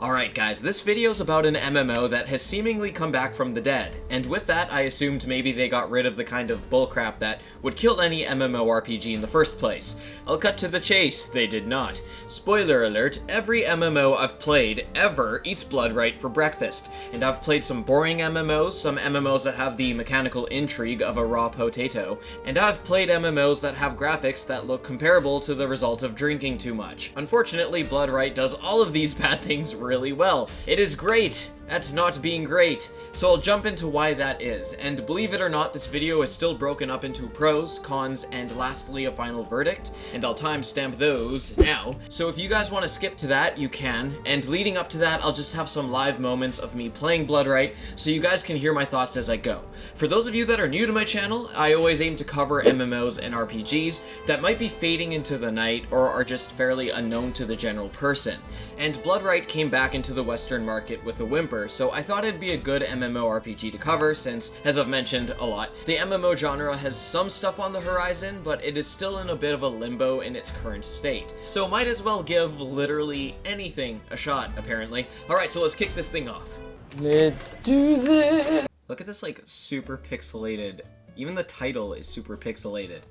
Alright guys, this video's about an MMO that has seemingly come back from the dead, and with that I assumed maybe they got rid of the kind of bullcrap that would kill any MMORPG in the first place. I'll cut to the chase, they did not. Spoiler alert, every MMO I've played ever eats blood right for breakfast, and I've played some boring MMOs, some MMOs that have the mechanical intrigue of a raw potato, and I've played MMOs that have graphics that look comparable to the result of drinking too much. Unfortunately, blood right does all of these bad things really well. It is great at not being great, so I'll jump into why that is, and believe it or not, this video is still broken up into pros, cons, and lastly a final verdict, and I'll timestamp those now, so if you guys want to skip to that, you can, and leading up to that, I'll just have some live moments of me playing blood right, so you guys can hear my thoughts as I go. For those of you that are new to my channel, I always aim to cover MMOs and RPGs that might be fading into the night or are just fairly unknown to the general person, and blood right came back into the Western market with a whimper, so I thought it'd be a good MMORPG to cover since, as I've mentioned a lot, the MMO genre has some stuff on the horizon, but it is still in a bit of a limbo in its current state. So might as well give literally anything a shot, apparently. Alright, so let's kick this thing off. Let's do this! Look at this like super pixelated, even the title is super pixelated.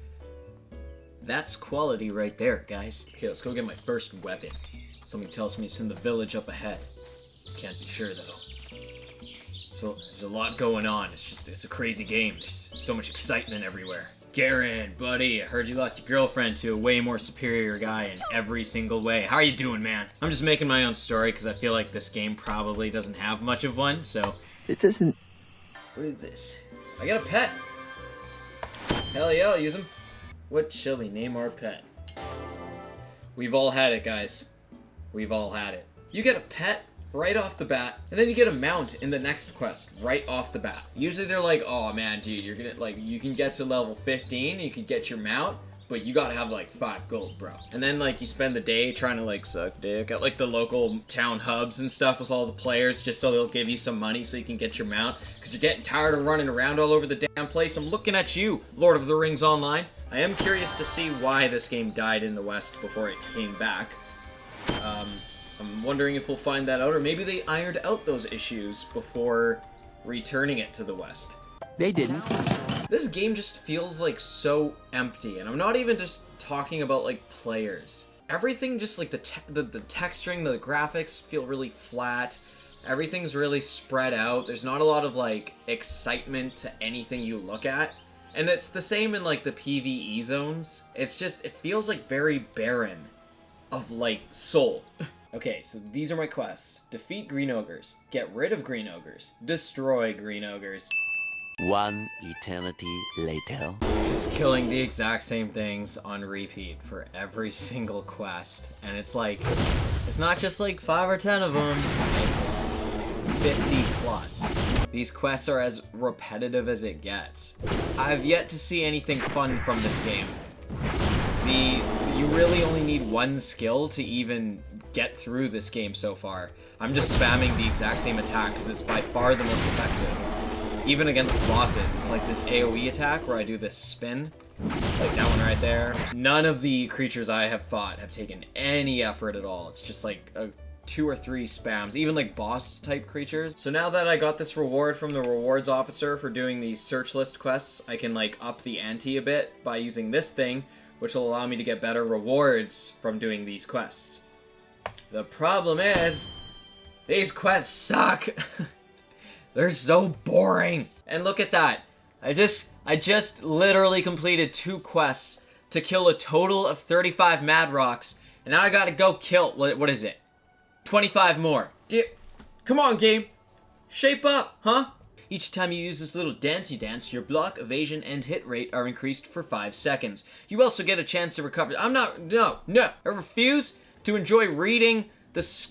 That's quality right there, guys. Okay, let's go get my first weapon. Something tells me it's in the village up ahead. Can't be sure though. So there's a lot going on. It's a crazy game. There's so much excitement everywhere. Garen, buddy, I heard you lost your girlfriend to a way more superior guy in every single way. How are you doing, man? I'm just making my own story because I feel like this game probably doesn't have much of one, so. It doesn't. What is this? I got a pet. Hell yeah, I'll use him. What shall we name our pet? We've all had it, guys. We've all had it. You get a pet right off the bat, and then you get a mount in the next quest right off the bat. Usually they're like, oh man, dude, you're gonna, like, you can get to level 15, you can get your mount, but you gotta have like 5 gold, bro. And then like you spend the day trying to like suck dick at like the local town hubs and stuff with all the players just so they'll give you some money so you can get your mount, because you're getting tired of running around all over the damn place. I'm looking at you, Lord of the Rings Online. I am curious to see why this game died in the West before it came back. I'm wondering if we'll find that out, or maybe they ironed out those issues before returning it to the West. They didn't. This game just feels like so empty, and I'm not even just talking about like players. Everything just like the texturing, the graphics feel really flat. Everything's really spread out. There's not a lot of like excitement to anything you look at. And it's the same in like the PvE zones. It's just, it feels like very barren of like soul. Okay, so these are my quests. Defeat green ogres, get rid of green ogres, destroy green ogres. One eternity later. Just killing the exact same things on repeat for every single quest. And it's like, it's not just like 5 or 10 of them, it's 50 plus. These quests are as repetitive as it gets. I've yet to see anything fun from this game. You really only need one skill to even get through this game so far. I'm just spamming the exact same attack because it's by far the most effective. Even against bosses, it's like this AoE attack where I do this spin, like that one right there. None of the creatures I have fought have taken any effort at all. It's just like 2 or 3 spams, even like boss type creatures. So now that I got this reward from the rewards officer for doing these search list quests, I can like up the ante a bit by using this thing, which will allow me to get better rewards from doing these quests. The problem is, these quests suck. They're so boring. And look at that. I just literally completed 2 quests to kill a total of 35 Mad Rocks, and now I gotta go kill, what is it? 25 more. Come on, game. Shape up, huh? Each time you use this little dancey dance, your block, evasion, and hit rate are increased for 5 seconds. You also get a chance to recover. No. I refuse to enjoy reading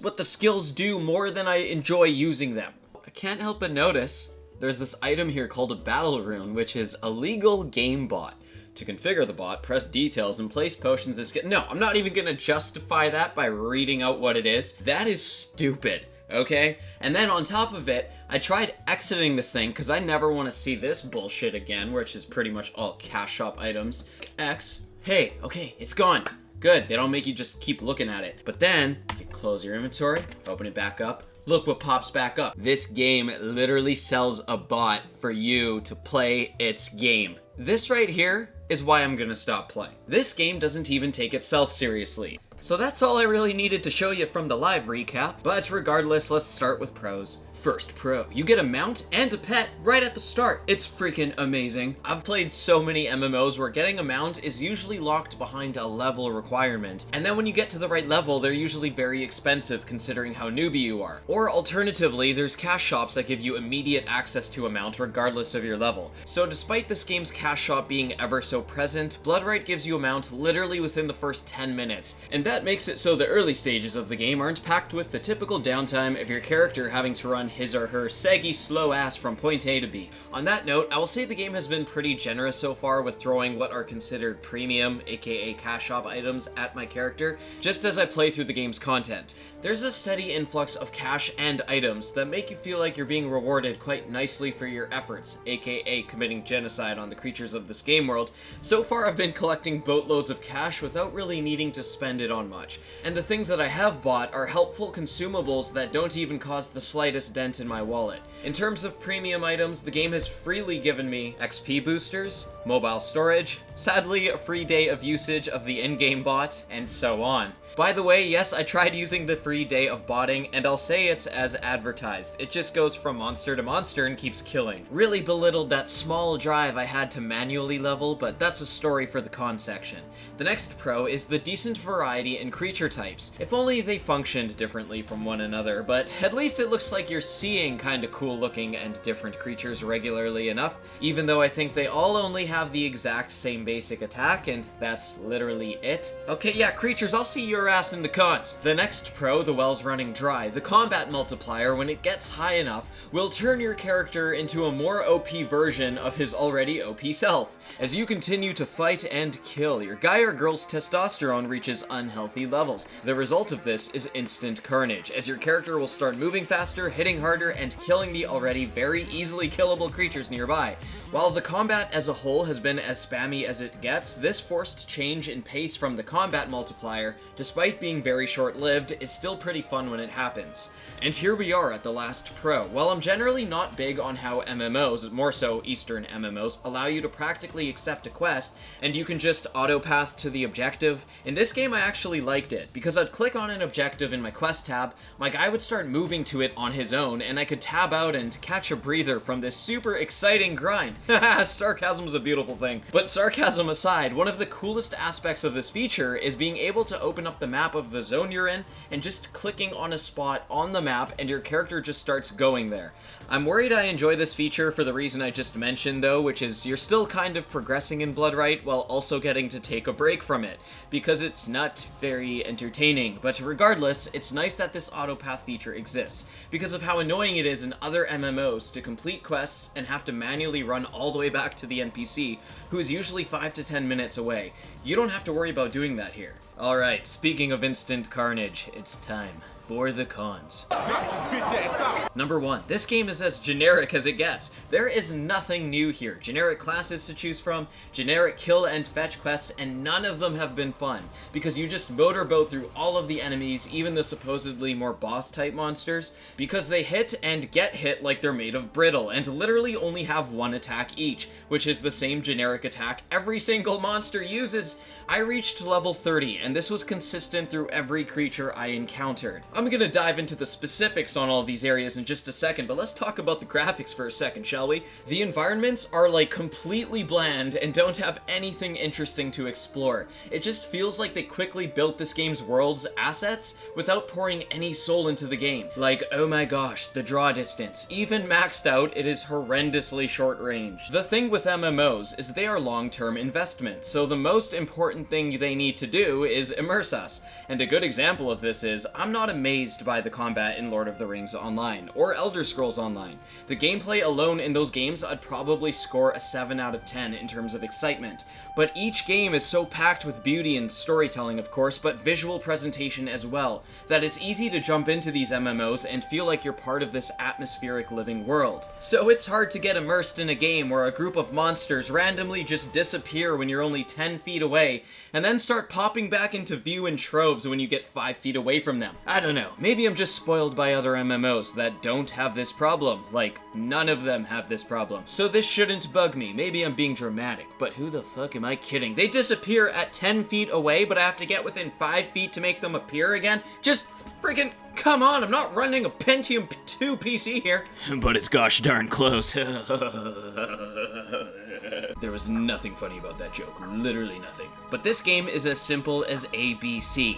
what the skills do more than I enjoy using them. I can't help but notice there's this item here called a battle rune, which is a legal game bot. To configure the bot, press details and place potions as No, I'm not even gonna justify that by reading out what it is. That is stupid, okay? And then on top of it, I tried exiting this thing because I never want to see this bullshit again, which is pretty much all cash shop items. X, hey, okay, it's gone. Good, they don't make you just keep looking at it. But then, if you close your inventory, open it back up, look what pops back up. This game literally sells a bot for you to play its game. This right here is why I'm gonna stop playing. This game doesn't even take itself seriously. So that's all I really needed to show you from the live recap, but regardless, let's start with pros. First pro, you get a mount and a pet right at the start. It's freaking amazing. I've played so many MMOs where getting a mount is usually locked behind a level requirement, and then when you get to the right level, they're usually very expensive considering how newbie you are. Or alternatively, there's cash shops that give you immediate access to a mount regardless of your level. So despite this game's cash shop being ever so present, Bloodright gives you a mount literally within the first 10 minutes, and that makes it so the early stages of the game aren't packed with the typical downtime of your character having to run his or her saggy slow ass from point A to B. On that note, I will say the game has been pretty generous so far with throwing what are considered premium, aka cash shop items at my character, just as I play through the game's content. There's a steady influx of cash and items that make you feel like you're being rewarded quite nicely for your efforts, aka committing genocide on the creatures of this game world. So far I've been collecting boatloads of cash without really needing to spend it on much. And the things that I have bought are helpful consumables that don't even cause the slightest dent in my wallet. In terms of premium items, the game has freely given me XP boosters, mobile storage, sadly a free day of usage of the in-game bot, and so on. By the way, yes, I tried using the free day of botting, and I'll say it's as advertised. It just goes from monster to monster and keeps killing. Really belittled that small drive I had to manually level, but that's a story for the con section. The next pro is the decent variety in creature types. If only they functioned differently from one another, but at least it looks like you're seeing kinda cool looking and different creatures regularly enough, even though I think they all only have the exact same basic attack, and that's literally it. Okay, yeah, creatures, I'll see your ass in the cons. The next pro, the well's running dry. The combat multiplier, when it gets high enough, will turn your character into a more OP version of his already OP self. As you continue to fight and kill, your guy or girl's testosterone reaches unhealthy levels. The result of this is instant carnage, as your character will start moving faster, hitting harder, and killing the already very easily killable creatures nearby. While the combat as a whole has been as spammy as it gets, this forced change in pace from the combat multiplier, despite being very short-lived, is still pretty fun when it happens. And here we are at the last pro. While I'm generally not big on how MMOs, more so Eastern MMOs, allow you to practically accept a quest, and you can just auto-path to the objective, in this game I actually liked it, because I'd click on an objective in my quest tab, my guy would start moving to it on his own, and I could tab out and catch a breather from this super exciting grind. Haha, sarcasm's a beautiful thing. But sarcasm aside, one of the coolest aspects of this feature is being able to open up the map of the zone you're in, and just clicking on a spot on the map, and your character just starts going there. I'm worried I enjoy this feature for the reason I just mentioned though, which is you're still kind of progressing in Bloodright while also getting to take a break from it, because it's not very entertaining. But regardless, it's nice that this autopath feature exists, because of how annoying it is in other MMOs to complete quests and have to manually run all the way back to the NPC, who is usually 5 to 10 minutes away. You don't have to worry about doing that here. Alright, speaking of instant carnage, it's time for the cons. Number 1, this game is as generic as it gets. There is nothing new here. Generic classes to choose from, generic kill and fetch quests, and none of them have been fun, because you just motorboat through all of the enemies, even the supposedly more boss-type monsters, because they hit and get hit like they're made of brittle, and literally only have one attack each, which is the same generic attack every single monster uses. I reached level 30, and this was consistent through every creature I encountered. I'm gonna dive into the specifics on all these areas in just a second, but let's talk about the graphics for a second, shall we? The environments are like completely bland and don't have anything interesting to explore. It just feels like they quickly built this game's world's assets without pouring any soul into the game. Like, oh my gosh, the draw distance. Even maxed out, it is horrendously short range. The thing with MMOs is they are long-term investments, so the most important thing they need to do is immerse us. And a good example of this is, I'm not a amazed by the combat in Lord of the Rings Online, or Elder Scrolls Online. The gameplay alone in those games, I'd probably score a 7 out of 10 in terms of excitement. But each game is so packed with beauty and storytelling, of course, but visual presentation as well, that it's easy to jump into these MMOs and feel like you're part of this atmospheric living world. So it's hard to get immersed in a game where a group of monsters randomly just disappear when you're only 10 feet away, and then start popping back into view in troves when you get 5 feet away from them. I don't know, maybe I'm just spoiled by other MMOs that don't have this problem. Like, none of them have this problem. So this shouldn't bug me, maybe I'm being dramatic, but who the fuck am I kidding? They disappear at 10 feet away, but I have to get within 5 feet to make them appear again? Just freaking come on, I'm not running a Pentium 2 PC here. But it's gosh darn close. There was nothing funny about that joke, literally nothing. But this game is as simple as ABC.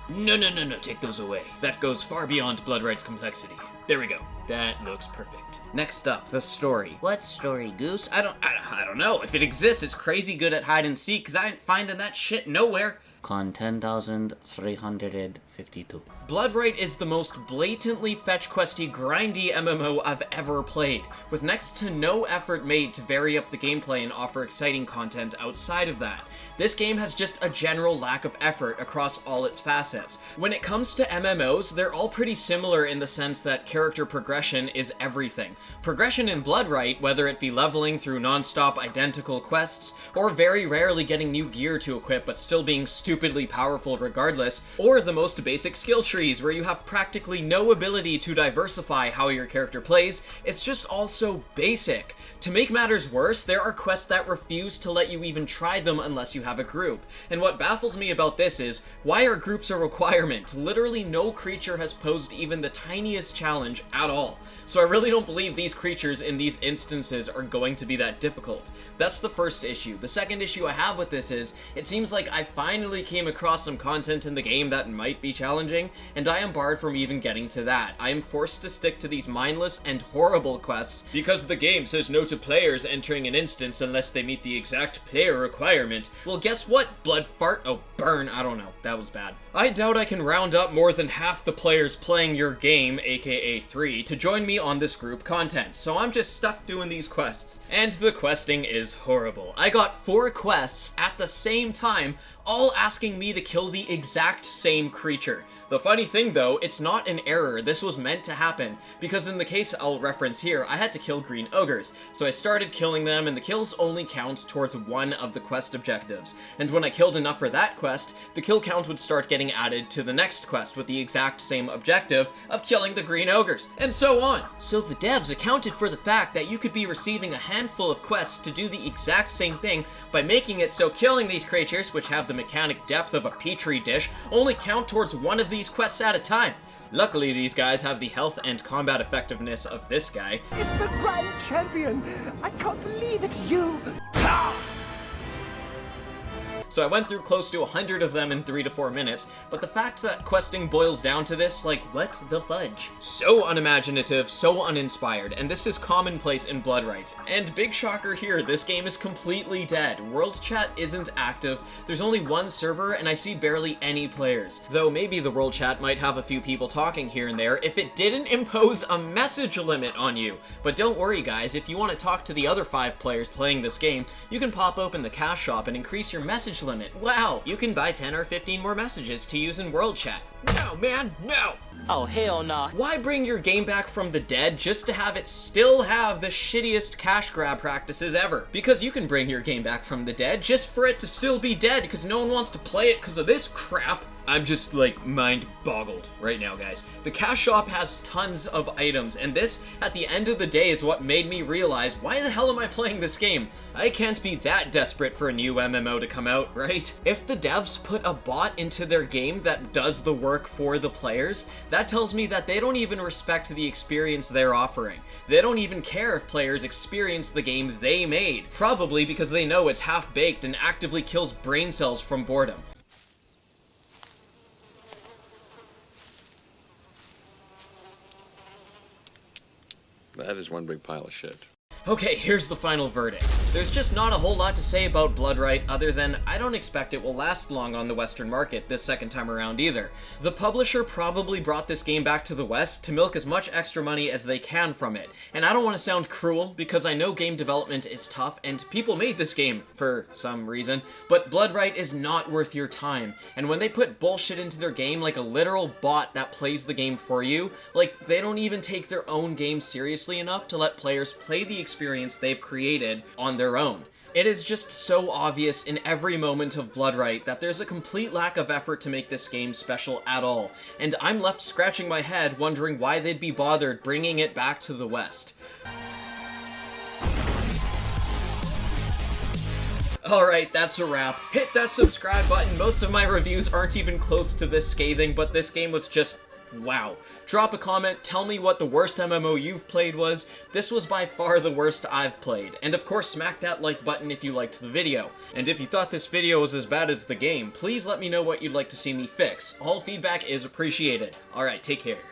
No, take those away. That goes far beyond Blood Rites complexity. There we go. That looks perfect. Next up, the story. What story, Goose? I don't know. If it exists, it's crazy good at hide and seek, because I ain't finding that shit nowhere. Con 10,352. Bloodright is the most blatantly fetch questy, grindy MMO I've ever played, with next to no effort made to vary up the gameplay and offer exciting content outside of that. This game has just a general lack of effort across all its facets. When it comes to MMOs, they're all pretty similar in the sense that character progression is everything. Progression in Bloodright, whether it be leveling through non-stop identical quests, or very rarely getting new gear to equip but still being stupidly powerful regardless, or the most basic skill trees where you have practically no ability to diversify how your character plays, it's just all so basic. To make matters worse, there are quests that refuse to let you even try them unless you have a group. And what baffles me about this is, why are groups a requirement? Literally no creature has posed even the tiniest challenge at all. So I really don't believe these creatures in these instances are going to be that difficult. That's the first issue. The second issue I have with this is, it seems like I finally came across some content in the game that might be challenging, and I am barred from even getting to that. I am forced to stick to these mindless and horrible quests because the game says no to players entering an instance unless they meet the exact player requirement. Well, guess what, blood fart? Oh, burn, I don't know. That was bad. I doubt I can round up more than half the players playing your game, aka 3, to join me on this group content, so I'm just stuck doing these quests. And the questing is horrible. I got 4 quests at the same time, all asking me to kill the exact same creature. The funny thing though, it's not an error, this was meant to happen, because in the case I'll reference here, I had to kill green ogres, so I started killing them and the kills only count towards one of the quest objectives, and when I killed enough for that quest, the kill count would start getting added to the next quest with the exact same objective of killing the green ogres, and so on. So the devs accounted for the fact that you could be receiving a handful of quests to do the exact same thing by making it so killing these creatures, which have the mechanic depth of a petri dish, only count towards one of these quests at a time. Luckily, these guys have the health and combat effectiveness of this guy. It's the Grand Champion! I can't believe it's you! So I went through close to 100 of them in 3 to 4 minutes, but the fact that questing boils down to this, like, what the fudge? So unimaginative, so uninspired, and this is commonplace in Blood Rites. And big shocker here, this game is completely dead. World chat isn't active, there's only one server, and I see barely any players. Though maybe the world chat might have a few people talking here and there if it didn't impose a message limit on you. But don't worry guys, if you want to talk to the other 5 players playing this game, you can pop open the cash shop and increase your message limit. Wow, you can buy 10 or 15 more messages to use in world chat. No, man, no! Oh, hell nah. Why bring your game back from the dead just to have it still have the shittiest cash grab practices ever? Because you can bring your game back from the dead just for it to still be dead because no one wants to play it because of this crap. I'm just, like, mind-boggled right now, guys. The cash shop has tons of items, and this, at the end of the day, is what made me realize, why the hell am I playing this game? I can't be that desperate for a new MMO to come out, right? If the devs put a bot into their game that does the work for the players, that tells me that they don't even respect the experience they're offering. They don't even care if players experience the game they made, probably because they know it's half-baked and actively kills brain cells from boredom. That is one big pile of shit. Okay, here's the final verdict. There's just not a whole lot to say about Bloodright other than I don't expect it will last long on the Western market this second time around either. The publisher probably brought this game back to the West to milk as much extra money as they can from it. And I don't want to sound cruel because I know game development is tough and people made this game for some reason, but Bloodright is not worth your time. And when they put bullshit into their game like a literal bot that plays the game for you, like they don't even take their own game seriously enough to let players play the experience they've created on their own. It is just so obvious in every moment of Bloodright that there's a complete lack of effort to make this game special at all, and I'm left scratching my head wondering why they'd be bothered bringing it back to the West. Alright, that's a wrap. Hit that subscribe button. Most of my reviews aren't even close to this scathing, but this game was just wow. Drop a comment, tell me what the worst MMO you've played was. This was by far the worst I've played. And of course, smack that like button if you liked the video. And if you thought this video was as bad as the game, please let me know what you'd like to see me fix. All feedback is appreciated. Alright, take care.